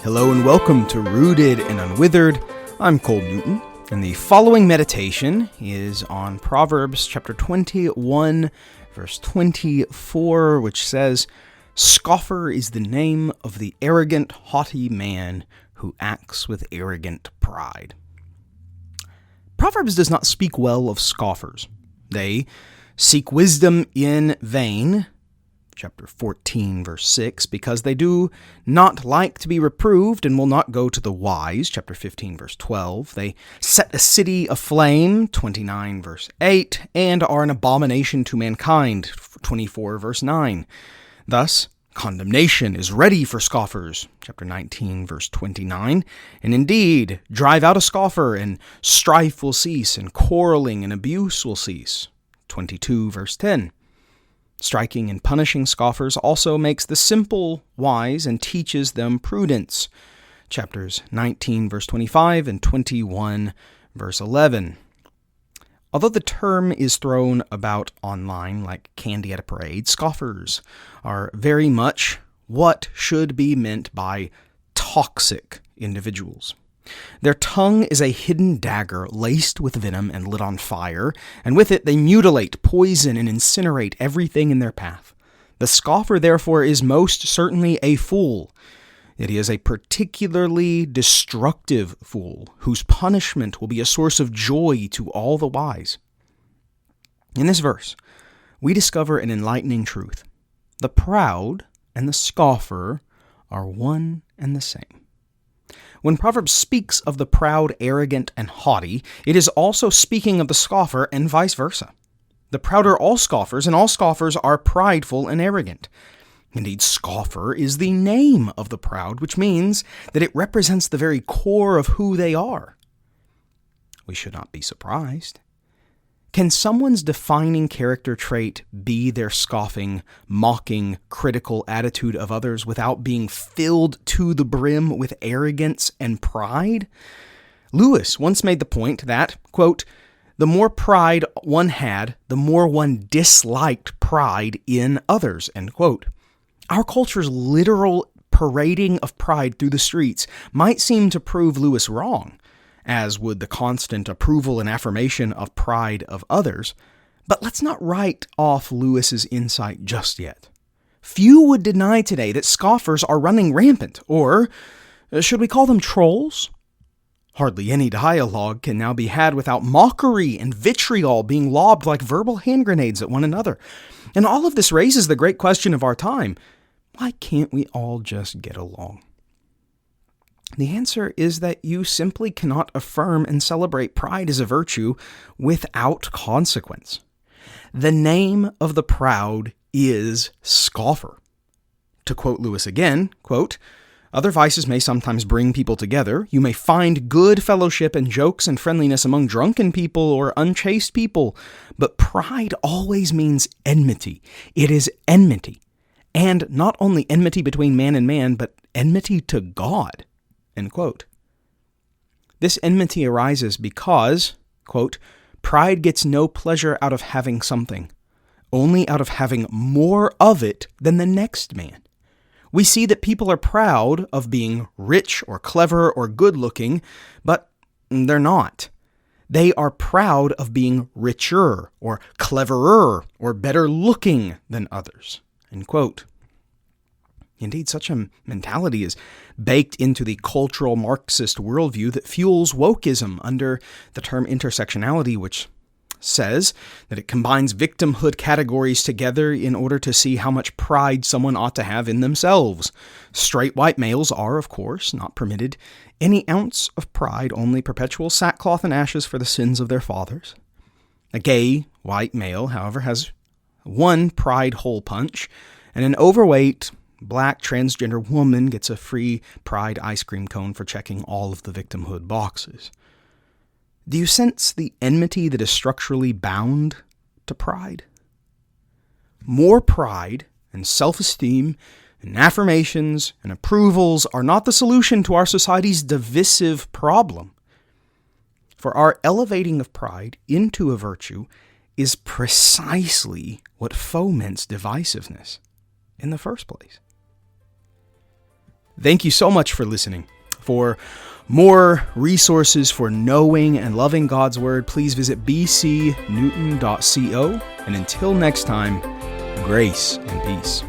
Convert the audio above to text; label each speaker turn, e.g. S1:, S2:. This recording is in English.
S1: Hello and welcome to Rooted and Unwithered. I'm Cole Newton, and the following meditation is on Proverbs chapter 21, verse 24, which says, "Scoffer is the name of the arrogant, haughty man who acts with arrogant pride." Proverbs does not speak well of scoffers. They seek wisdom in vain, chapter 14, verse 6, because they do not like to be reproved and will not go to the wise, chapter 15, verse 12. They set a city aflame, 29, verse 8, and are an abomination to mankind, 24, verse 9. Thus, condemnation is ready for scoffers, chapter 19, verse 29. And indeed, drive out a scoffer, and strife will cease, and quarreling and abuse will cease, 22, verse 10. Striking and punishing scoffers also makes the simple wise and teaches them prudence. Chapters 19, verse 25, and 21, verse 11. Although the term is thrown about online like candy at a parade, scoffers are very much what should be meant by toxic individuals. Their tongue is a hidden dagger laced with venom and lit on fire, and with it they mutilate, poison, and incinerate everything in their path. The scoffer, therefore, is most certainly a fool. It is a particularly destructive fool, whose punishment will be a source of joy to all the wise. In this verse, we discover an enlightening truth. The proud and the scoffer are one and the same. When Proverbs speaks of the proud, arrogant, and haughty, it is also speaking of the scoffer and vice versa. The proud are all scoffers, and all scoffers are prideful and arrogant. Indeed, scoffer is the name of the proud, which means that it represents the very core of who they are. We should not be surprised. Can someone's defining character trait be their scoffing, mocking, critical attitude of others without being filled to the brim with arrogance and pride? Lewis once made the point that, quote, "the more pride one had, the more one disliked pride in others," end quote. Our culture's literal parading of pride through the streets might seem to prove Lewis wrong, as would the constant approval and affirmation of pride of others. But let's not write off Lewis's insight just yet. Few would deny today that scoffers are running rampant, or should we call them trolls? Hardly any dialogue can now be had without mockery and vitriol being lobbed like verbal hand grenades at one another. And all of this raises the great question of our time: why can't we all just get along? The answer is that you simply cannot affirm and celebrate pride as a virtue without consequence. The name of the proud is scoffer. To quote Lewis again, quote, "Other vices may sometimes bring people together. You may find good fellowship and jokes and friendliness among drunken people or unchaste people, but pride always means enmity. It is enmity. And not only enmity between man and man, but enmity to God." End quote. This enmity arises because, quote, "pride gets no pleasure out of having something, only out of having more of it than the next man." We see that people are proud of being rich or clever or good-looking, but they're not. They are proud of being richer or cleverer or better-looking than others. End quote. Indeed, such a mentality is baked into the cultural Marxist worldview that fuels wokeism under the term intersectionality, which says that it combines victimhood categories together in order to see how much pride someone ought to have in themselves. Straight white males are, of course, not permitted any ounce of pride, only perpetual sackcloth and ashes for the sins of their fathers. A gay white male, however, has one pride hole punch, and an overweight black transgender woman gets a free pride ice cream cone for checking all of the victimhood boxes. Do you sense the enmity that is structurally bound to pride? More pride and self-esteem and affirmations and approvals are not the solution to our society's divisive problem. For our elevating of pride into a virtue is precisely what foments divisiveness in the first place. Thank you so much for listening. For more resources for knowing and loving God's Word, please visit bcnewton.co. And until next time, grace and peace.